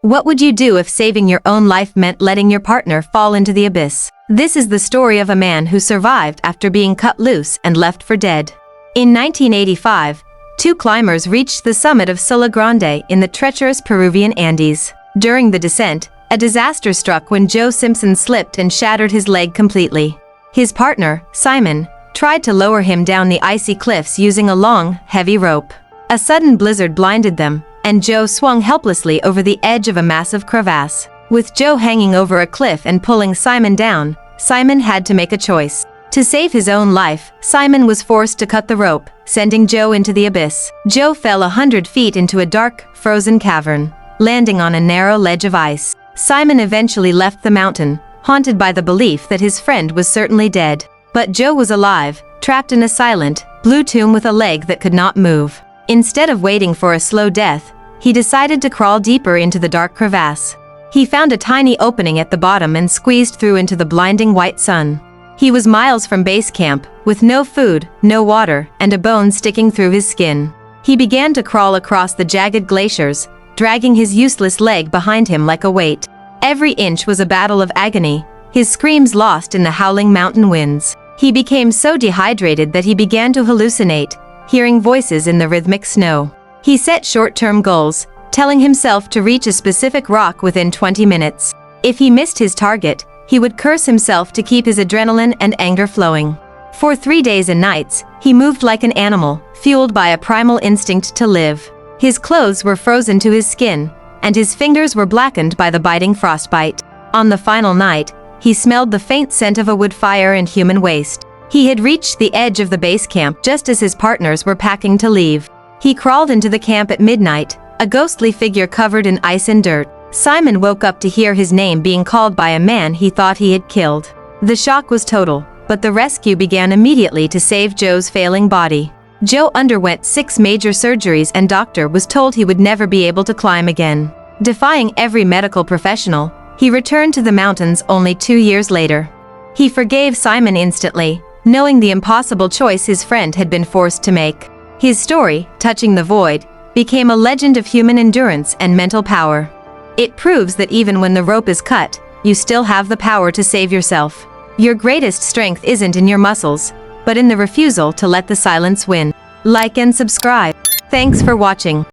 What would you do if saving your own life meant letting your partner fall into the abyss? This is the story of a man who survived after being cut loose and left for dead. In 1985, two climbers reached the summit of Silla Grande in the treacherous Peruvian Andes. During the descent, a disaster struck when Joe Simpson slipped and shattered his leg completely. His partner, Simon, tried to lower him down the icy cliffs using a long, heavy rope. A sudden blizzard blinded them, and Joe swung helplessly over the edge of a massive crevasse. With Joe hanging over a cliff and pulling Simon down, Simon had to make a choice. To save his own life, Simon was forced to cut the rope, sending Joe into the abyss. Joe fell 100 feet into a dark, frozen cavern, landing on a narrow ledge of ice. Simon eventually left the mountain, haunted by the belief that his friend was certainly dead. But Joe was alive, trapped in a silent, blue tomb with a leg that could not move. Instead of waiting for a slow death, he decided to crawl deeper into the dark crevasse. He found a tiny opening at the bottom and squeezed through into the blinding white sun. He was miles from base camp, with no food, no water, and a bone sticking through his skin. He began to crawl across the jagged glaciers, dragging his useless leg behind him like a weight. Every inch was a battle of agony, his screams lost in the howling mountain winds. He became so dehydrated that he began to hallucinate, hearing voices in the rhythmic snow. He set short-term goals, telling himself to reach a specific rock within 20 minutes. If he missed his target, he would curse himself to keep his adrenaline and anger flowing. For 3 days and nights, he moved like an animal, fueled by a primal instinct to live. His clothes were frozen to his skin, and his fingers were blackened by the biting frostbite. On the final night, he smelled the faint scent of a wood fire and human waste. He had reached the edge of the base camp just as his partners were packing to leave. He crawled into the camp at midnight, a ghostly figure covered in ice and dirt. Simon woke up to hear his name being called by a man he thought he had killed. The shock was total, but the rescue began immediately to save Joe's failing body. Joe underwent 6 major surgeries and doctor was told he would never be able to climb again. Defying every medical professional, he returned to the mountains only 2 years later. He forgave Simon instantly, knowing the impossible choice his friend had been forced to make. His story, Touching the Void, became a legend of human endurance and mental power. It proves that even when the rope is cut, you still have the power to save yourself. Your greatest strength isn't in your muscles, but in the refusal to let the silence win. Like and subscribe. Thanks for watching.